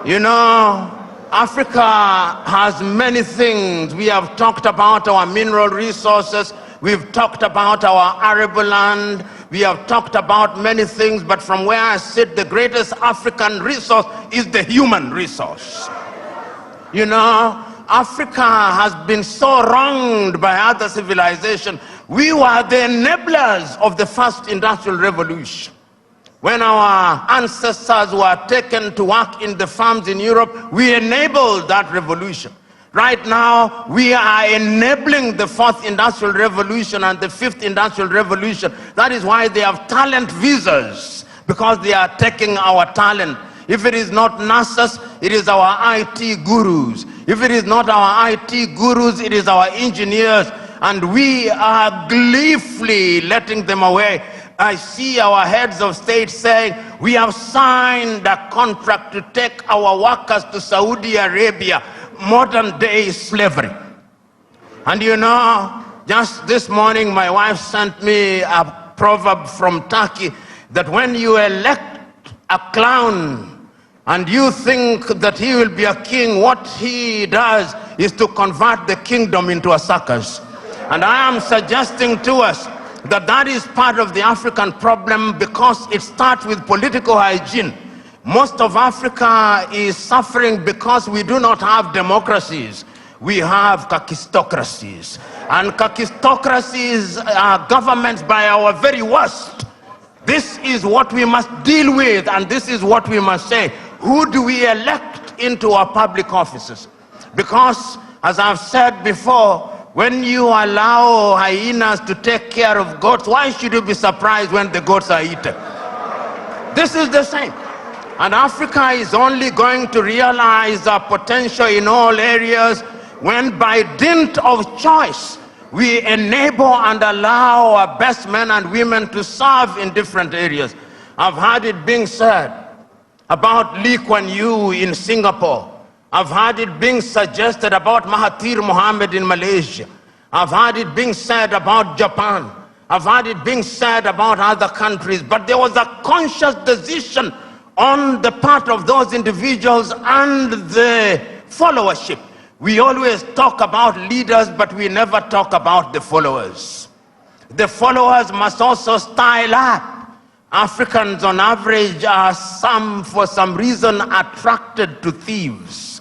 You know, Africa has many things. We have talked about our mineral resources. We've talked about our arable land. We have talked about many things, but from where I sit, the greatest African resource is the human resource. You know, Africa has been so wronged by other civilizations. We were the enablers of the first industrial revolution. When our ancestors were taken to work in the farms in Europe, we enabled that revolution. Right now, we are enabling the fourth industrial revolution and the fifth industrial revolution. That is why they have talent visas, because they are taking our talent. If it is not nurses, it is our IT gurus. If it is not our IT gurus, it is our engineers. And we are gleefully letting them away. I see our heads of state saying, we have signed a contract to take our workers to Saudi Arabia, modern day slavery. And you know, just this morning, my wife sent me a proverb from Turkey that when you elect a clown and you think that he will be a king, what he does is to convert the kingdom into a circus. And I am suggesting to us that that is part of the African problem, because it starts with political hygiene. Most of Africa is suffering because we do not have democracies. We have kakistocracies. And kakistocracies are governments by our very worst. This is what we must deal with, and this is what we must say. Who do we elect into our public offices? Because, as I've said before, when you allow hyenas to take care of goats, why should you be surprised when the goats are eaten? This is the same. And Africa is only going to realize our potential in all areas when, by dint of choice, we enable and allow our best men and women to serve in different areas. I've heard it being said about Lee Kuan Yew in Singapore. I've heard it being suggested about Mahathir Mohamad in Malaysia. I've heard it being said about Japan. I've heard it being said about other countries. But there was a conscious decision on the part of those individuals and the followership. We always talk about leaders, but we never talk about the followers. The followers must also style up. Africans on average are for some reason attracted to thieves.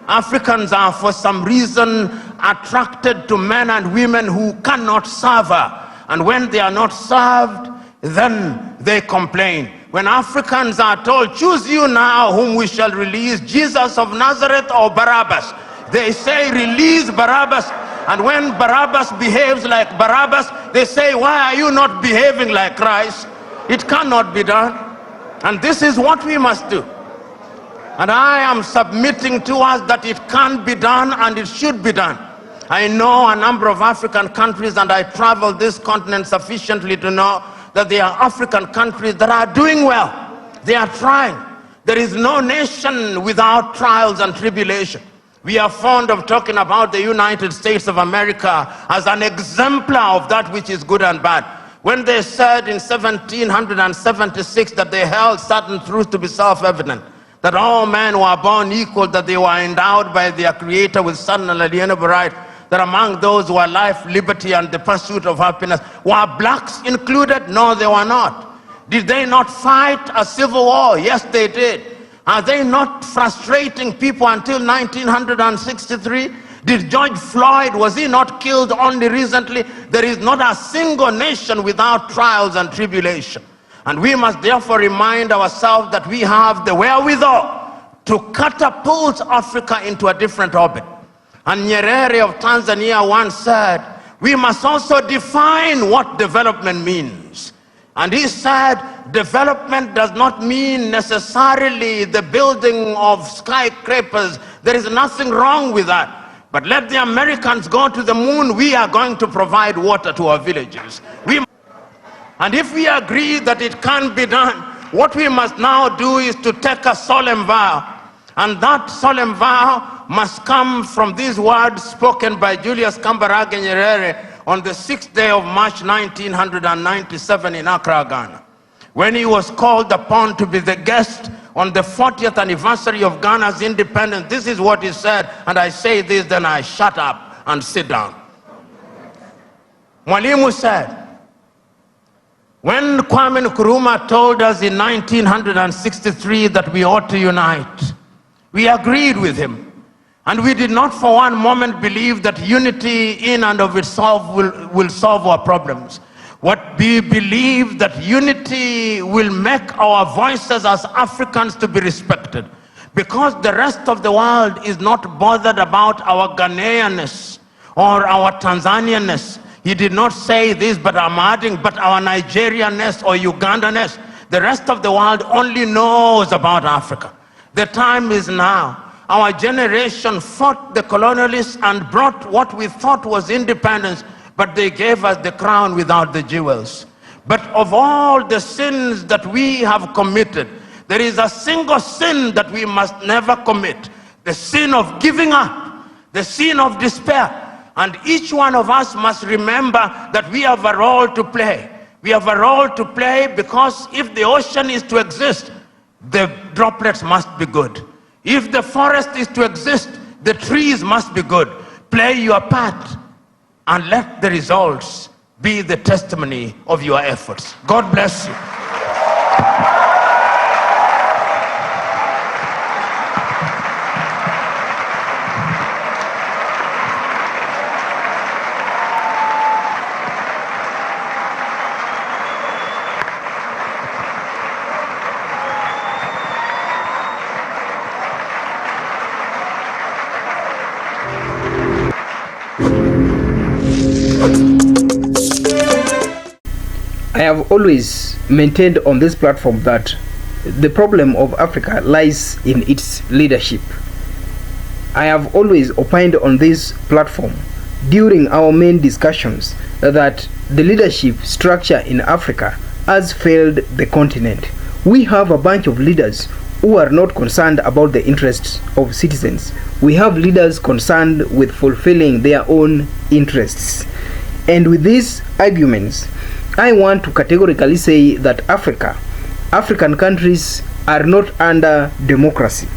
Africans are for some reason attracted to men and women who cannot serve her. And when they are not served, then they complain. When Africans are told, choose you now whom we shall release, Jesus of Nazareth or Barabbas, they say, release Barabbas. And when Barabbas behaves like Barabbas, they say, why are you not behaving like Christ? It cannot be done. And this is what we must do. And I am submitting to us that it can be done and it should be done. I know a number of African countries, and I travel this continent sufficiently to know that there are African countries that are doing well. They are trying. There is no nation without trials and tribulation. We are fond of talking about the United States of America as an exemplar of that which is good and bad. When they said in 1776 that they held certain truths to be self-evident, that all men were born equal, that they were endowed by their Creator with certain unalienable right, that among those who are life, liberty, and the pursuit of happiness, were blacks included? No, they were not. Did they not fight a civil war? Yes, they did. Are they not frustrating people until 1963? Did George Floyd, was he not killed only recently? There is not a single nation without trials and tribulation. And we must therefore remind ourselves that we have the wherewithal to catapult Africa into a different orbit. And Nyerere of Tanzania once said, we must also define what development means. And he said, development does not mean necessarily the building of skyscrapers. There is nothing wrong with that. But let the Americans go to the moon, we are going to provide water to our villages. And if we agree that it can be done, what we must now do is to take a solemn vow. And that solemn vow must come from these words spoken by Julius Kambarage Nyerere on the 6th day of March 1997 in Accra, Ghana, when he was called upon to be the guest on the 40th anniversary of Ghana's independence, this is what he said, and I say this, then I shut up and sit down. Mwalimu said, when Kwame Nkrumah told us in 1963 that we ought to unite, we agreed with him. And we did not for one moment believe that unity in and of itself will solve our problems. What we believe that unity will make our voices as Africans to be respected. Because the rest of the world is not bothered about our Ghanaianness or our Tanzanianness. He did not say this, but I'm adding, but our Nigerianness or Ugandanness. The rest of the world only knows about Africa. The time is now. Our generation fought the colonialists and brought what we thought was independence, but they gave us the crown without the jewels. But of all the sins that we have committed, there is a single sin that we must never commit: the sin of giving up, the sin of despair. And each one of us must remember that we have a role to play. We have a role to play because if the ocean is to exist, the droplets must be good. If the forest is to exist, the trees must be good. Play your part and let the results be the testimony of your efforts. God bless you. I have always maintained on this platform that the problem of Africa lies in its leadership. I have always opined on this platform during our main discussions that the leadership structure in Africa has failed the continent. We have a bunch of leaders who are not concerned about the interests of citizens. We have leaders concerned with fulfilling their own interests. And with these arguments, I want to categorically say that African countries are not under democracy.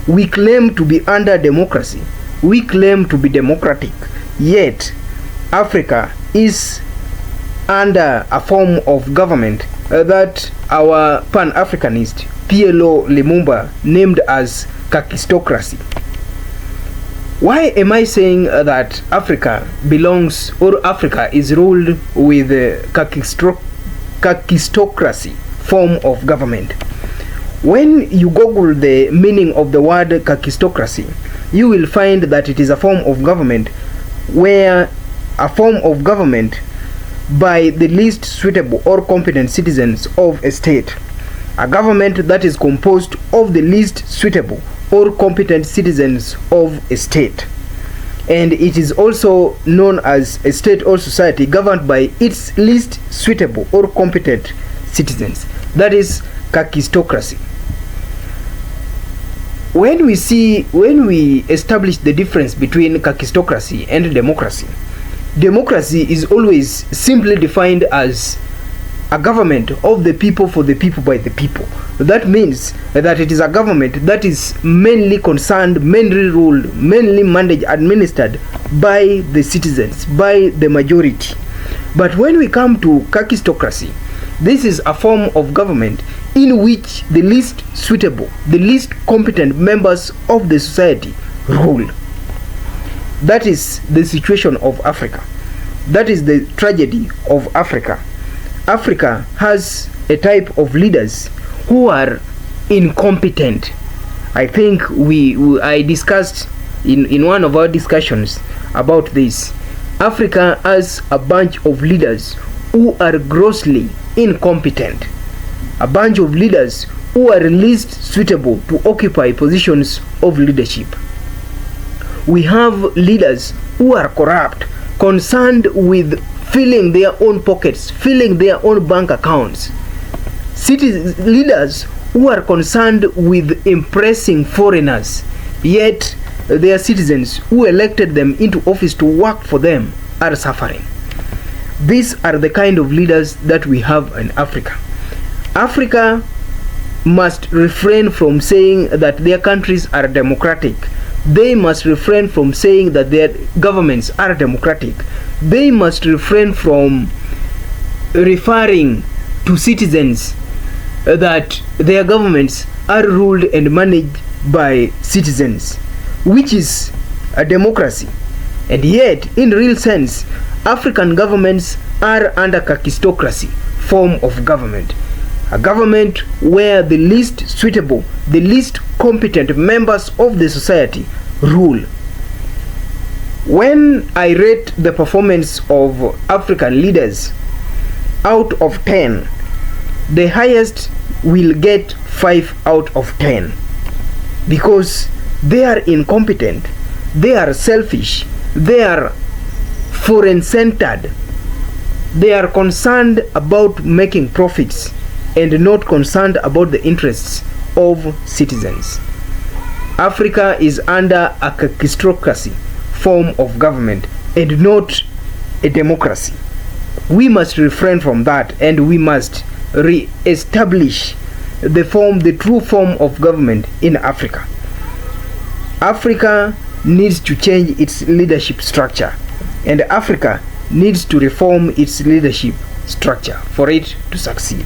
We claim to be under democracy. We claim to be democratic. Yet, Africa is under a form of government that our Pan-Africanist PLO Lumumba named as kakistocracy. Why am I saying that Africa belongs, or Africa is ruled with kakistocracy form of government? When you Google the meaning of the word kakistocracy, you will find that it is a form of government where a form of government by the least suitable or competent citizens of a state. A government that is composed of the least suitable or competent citizens of a state. And it is also known as a state or society governed by its least suitable or competent citizens. That is kakistocracy. When we establish the difference between kakistocracy and democracy, democracy is always simply defined as a government of the people, for the people, by the people. That means that it is a government that is mainly concerned, mainly ruled, mainly managed, administered by the citizens, by the majority. But when we come to kakistocracy, this is a form of government in which the least suitable, the least competent members of the society rule. That is the situation of Africa. That is the tragedy of Africa. Africa has a type of leaders who are incompetent. I think I discussed in one of our discussions about this. Africa has a bunch of leaders who are grossly incompetent. A bunch of leaders who are least suitable to occupy positions of leadership. We have leaders who are corrupt, concerned with filling their own pockets, filling their own bank accounts. Leaders who are concerned with impressing foreigners, yet their citizens who elected them into office to work for them are suffering. These are the kind of leaders that we have in Africa. Africa must refrain from saying that their countries are democratic. They must refrain from saying that their governments are democratic. They must refrain from referring to citizens that their governments are ruled and managed by citizens, which is a democracy. And yet, in real sense, African governments are under kakistocracy form of government. A government where the least suitable, the least competent members of the society rule. When I rate the performance of African leaders out of 10, the highest will get 5 out of 10, because they are incompetent, they are selfish, they are foreign-centered, they are concerned about making profits and not concerned about the interests of citizens. Africa is under a kakistocracy form of government and not a democracy. We must refrain from that, and we must re-establish the true form of government in Africa. Africa needs to change its leadership structure, and Africa needs to reform its leadership structure for it to succeed.